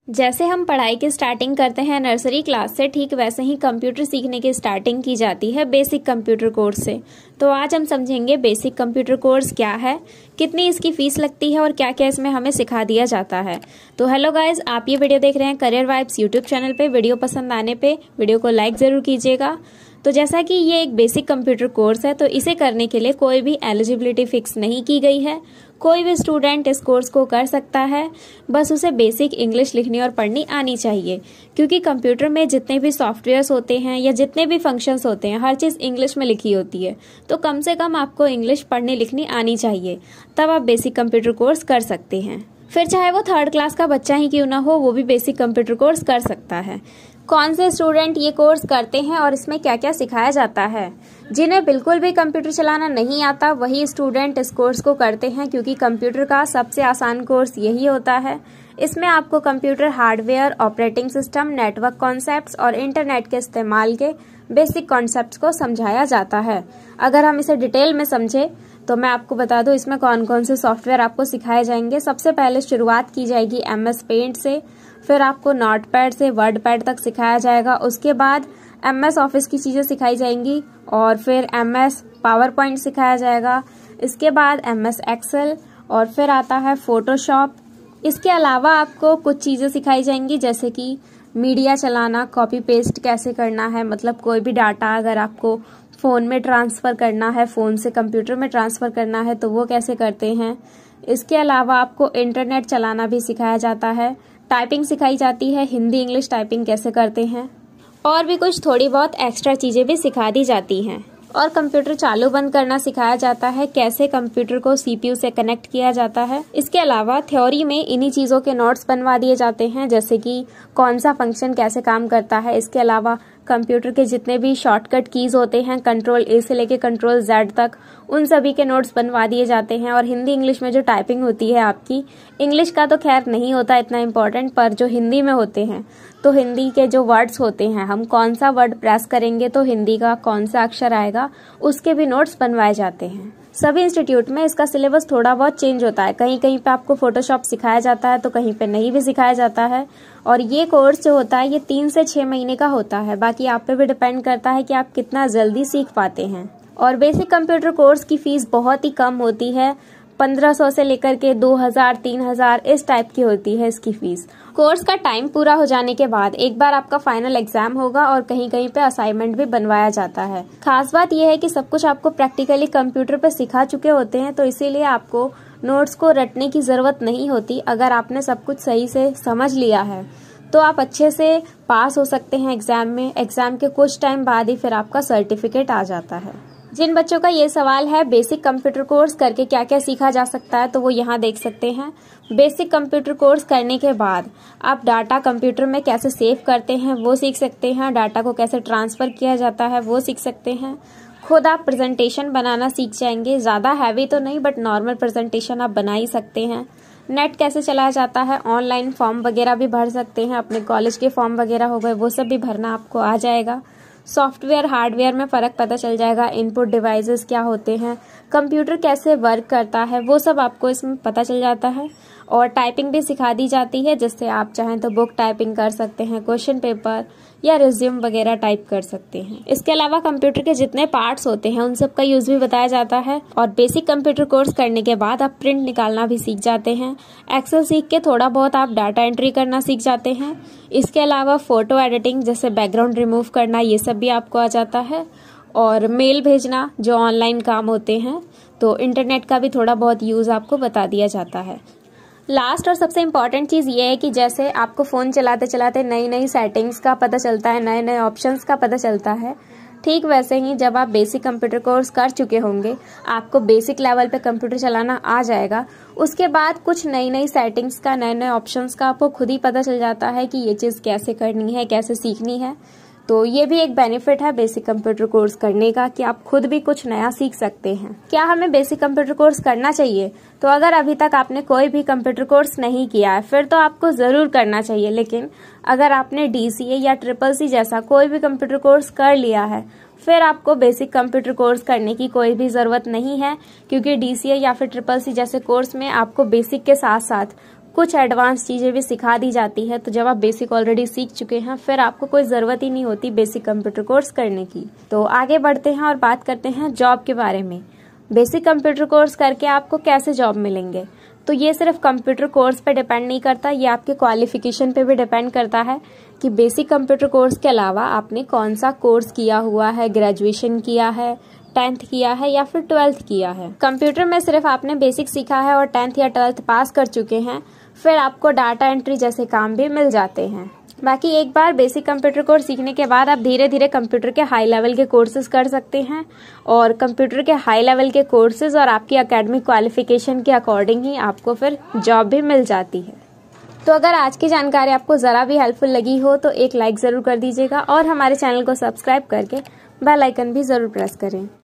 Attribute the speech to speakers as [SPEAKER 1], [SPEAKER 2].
[SPEAKER 1] जैसे हम पढ़ाई की स्टार्टिंग करते हैं नर्सरी क्लास से, ठीक वैसे ही कंप्यूटर सीखने की स्टार्टिंग की जाती है बेसिक कंप्यूटर कोर्स से। तो आज हम समझेंगे बेसिक कंप्यूटर कोर्स क्या है, कितनी इसकी फीस लगती है और क्या क्या इसमें हमें सिखा दिया जाता है। तो हेलो गाइज, आप ये वीडियो देख रहे हैं करियर वाइब्स यूट्यूब चैनल पे। वीडियो पसंद आने पे वीडियो को लाइक ज़रूर कीजिएगा। तो जैसा कि ये एक बेसिक कंप्यूटर कोर्स है, तो इसे करने के लिए कोई भी एलिजिबिलिटी फिक्स नहीं की गई है। कोई भी स्टूडेंट इस कोर्स को कर सकता है, बस उसे बेसिक इंग्लिश लिखनी और पढ़नी आनी चाहिए। क्योंकि कंप्यूटर में जितने भी सॉफ्टवेयर्स होते हैं या जितने भी फंक्शंस होते हैं, हर चीज़ इंग्लिश में लिखी होती है। तो कम से कम आपको इंग्लिश पढ़नी लिखनी आनी चाहिए, तब आप बेसिक कंप्यूटर कोर्स कर सकते हैं। फिर चाहे वो 3rd क्लास का बच्चा ही क्यों ना हो, वो भी बेसिक कंप्यूटर कोर्स कर सकता है। कौन से स्टूडेंट ये कोर्स करते हैं और इसमें क्या क्या सिखाया जाता है? जिन्हें बिल्कुल भी कंप्यूटर चलाना नहीं आता, वही स्टूडेंट इस कोर्स को करते हैं, क्योंकि कंप्यूटर का सबसे आसान कोर्स यही होता है। इसमें आपको computer hardware, operating system, network concepts और इंटरनेट के इस्तेमाल के बेसिक कॉन्सेप्ट्स को समझाया जाता है। अगर हम इसे डिटेल में समझे तो मैं आपको बता दूं इसमें कौन कौन से सॉफ्टवेयर आपको सिखाए जाएंगे। सबसे पहले शुरुआत की जाएगी MS पेंट से, फिर आपको नोटपैड से वर्ड पैड तक सिखाया जाएगा। उसके बाद MS ऑफिस की चीज़ें सिखाई जाएंगी और फिर MS पावर पॉइंट सिखाया जाएगा। इसके बाद MS एक्सेल और फिर आता है फोटोशॉप। इसके अलावा आपको कुछ चीज़ें सिखाई जाएंगी, जैसे कि मीडिया चलाना, कॉपी पेस्ट कैसे करना है, मतलब कोई भी डाटा अगर आपको फ़ोन में ट्रांसफ़र करना है, फ़ोन से कंप्यूटर में ट्रांसफ़र करना है, तो वो कैसे करते हैं। इसके अलावा आपको इंटरनेट चलाना भी सिखाया जाता है। टाइपिंग सिखाई जाती है, हिंदी इंग्लिश टाइपिंग कैसे करते हैं, और भी कुछ थोड़ी बहुत एक्स्ट्रा चीज़ें भी सिखा दी जाती हैं। और कंप्यूटर चालू बंद करना सिखाया जाता है, कैसे कंप्यूटर को CPU से कनेक्ट किया जाता है। इसके अलावा थ्योरी में इन्हीं चीज़ों के नोट्स बनवा दिए जाते हैं, जैसे कि कौन सा फंक्शन कैसे काम करता है। इसके अलावा कंप्यूटर के जितने भी शॉर्टकट कीज होते हैं, कंट्रोल A से लेके कंट्रोल Z तक, उन सभी के नोट्स बनवा दिए जाते हैं। और हिंदी इंग्लिश में जो टाइपिंग होती है आपकी, इंग्लिश का तो खैर नहीं होता इतना इम्पोर्टेंट, पर जो हिंदी में होते हैं, तो हिंदी के जो वर्ड्स होते हैं, हम कौन सा वर्ड प्रेस करेंगे तो हिंदी का कौन सा अक्षर आएगा, उसके भी नोट्स बनवाए जाते हैं। सभी इंस्टीट्यूट में इसका सिलेबस थोड़ा बहुत चेंज होता है। कहीं कहीं पे आपको फोटोशॉप सिखाया जाता है तो कहीं पे नहीं भी सिखाया जाता है। और ये कोर्स जो होता है ये 3 से 6 महीने का होता है। बाकी आप पे भी डिपेंड करता है कि आप कितना जल्दी सीख पाते हैं। और बेसिक कंप्यूटर कोर्स की फीस बहुत ही कम होती है, 1500 से लेकर के 2000, 3000 इस टाइप की होती है इसकी फीस। कोर्स का टाइम पूरा हो जाने के बाद एक बार आपका फाइनल एग्जाम होगा और कहीं कहीं पे असाइनमेंट भी बनवाया जाता है। खास बात यह है कि सब कुछ आपको प्रैक्टिकली कंप्यूटर पे सिखा चुके होते हैं, तो इसीलिए आपको नोट्स को रटने की जरूरत नहीं होती। अगर आपने सब कुछ सही से समझ लिया है तो आप अच्छे से पास हो सकते हैं एग्जाम में। एग्जाम के कुछ टाइम बाद ही फिर आपका सर्टिफिकेट आ जाता है। जिन बच्चों का ये सवाल है बेसिक कंप्यूटर कोर्स करके क्या क्या सीखा जा सकता है, तो वो यहाँ देख सकते हैं। बेसिक कंप्यूटर कोर्स करने के बाद आप डाटा कंप्यूटर में कैसे सेव करते हैं वो सीख सकते हैं। डाटा को कैसे ट्रांसफर किया जाता है वो सीख सकते हैं। खुद आप प्रेजेंटेशन बनाना सीख जाएंगे। ज़्यादा हैवी तो नहीं, बट नॉर्मल प्रेजेंटेशन आप बना ही सकते हैं। नेट कैसे चलाया जाता है, ऑनलाइन फॉर्म वगैरह भी भर सकते हैं। अपने कॉलेज के फॉर्म वगैरह हो गए, वो सब भी भरना आपको आ जाएगा। सॉफ्टवेयर हार्डवेयर में फ़र्क पता चल जाएगा। इनपुट डिवाइसेस क्या होते हैं, कंप्यूटर कैसे वर्क करता है, वो सब आपको इसमें पता चल जाता है। और टाइपिंग भी सिखा दी जाती है, जिससे आप चाहें तो बुक टाइपिंग कर सकते हैं, क्वेश्चन पेपर या रिज्यूम वगैरह टाइप कर सकते हैं। इसके अलावा कंप्यूटर के जितने पार्ट्स होते हैं उन सब का यूज भी बताया जाता है। और बेसिक कंप्यूटर कोर्स करने के बाद आप प्रिंट निकालना भी सीख जाते हैं। एक्सेल सीख के थोड़ा बहुत आप डाटा एंट्री करना सीख जाते हैं। इसके अलावा फोटो एडिटिंग, जैसे बैकग्राउंड रिमूव करना, ये सब भी आपको आ जाता है। और मेल भेजना, जो ऑनलाइन काम होते हैं, तो इंटरनेट का भी थोड़ा बहुत यूज आपको बता दिया जाता है। लास्ट और सबसे इम्पॉर्टेंट चीज़ ये है कि जैसे आपको फ़ोन चलाते चलाते नई नई सेटिंग्स का पता चलता है, नए नए ऑप्शंस का पता चलता है, ठीक वैसे ही जब आप बेसिक कंप्यूटर कोर्स कर चुके होंगे, आपको बेसिक लेवल पे कंप्यूटर चलाना आ जाएगा। उसके बाद कुछ नई नई सेटिंग्स का, नए नए ऑप्शंस का आपको खुद ही पता चल जाता है कि ये चीज़ कैसे करनी है, कैसे सीखनी है। तो ये भी एक बेनिफिट है बेसिक कंप्यूटर कोर्स करने का, कि आप खुद भी कुछ नया सीख सकते हैं। क्या हमें बेसिक कंप्यूटर कोर्स करना चाहिए? तो अगर अभी तक आपने कोई भी कंप्यूटर कोर्स नहीं किया है, फिर तो आपको ज़रूर करना चाहिए। लेकिन अगर आपने DCA या CCC जैसा कोई भी कंप्यूटर कोर्स कर लिया है, फिर आपको बेसिक कंप्यूटर कोर्स करने की कोई भी ज़रूरत नहीं है, क्योंकि DCA या फिर CCC जैसे कोर्स में आपको बेसिक के साथ साथ कुछ एडवांस चीज़ें भी सिखा दी जाती है। तो जब आप बेसिक ऑलरेडी सीख चुके हैं फिर आपको कोई ज़रूरत ही नहीं होती बेसिक कंप्यूटर कोर्स करने की। तो आगे बढ़ते हैं और बात करते हैं जॉब के बारे में। बेसिक कंप्यूटर कोर्स करके आपको कैसे जॉब मिलेंगे, तो ये सिर्फ कंप्यूटर कोर्स पे डिपेंड नहीं करता, ये आपके क्वालिफिकेशन पे भी डिपेंड करता है कि बेसिक कंप्यूटर कोर्स के अलावा आपने कौन सा कोर्स किया हुआ है, ग्रेजुएशन किया है, 10th किया है या फिर 12th किया है। कंप्यूटर में सिर्फ आपने बेसिक सीखा है और 10th या 12th पास कर चुके हैं, फिर आपको डाटा एंट्री जैसे काम भी मिल जाते हैं। बाकी एक बार बेसिक कंप्यूटर कोर्स सीखने के बाद आप धीरे धीरे कंप्यूटर के हाई लेवल के कोर्सेज कर सकते हैं और कंप्यूटर के हाई लेवल के कोर्सेज और आपकी एकेडमिक क्वालिफिकेशन के अकॉर्डिंग ही आपको फिर जॉब भी मिल जाती है। तो अगर आज की जानकारी आपको ज़रा भी हेल्पफुल लगी हो तो एक लाइक ज़रूर कर दीजिएगा और हमारे चैनल को सब्सक्राइब करके बेल आइकन भी ज़रूर प्रेस करें।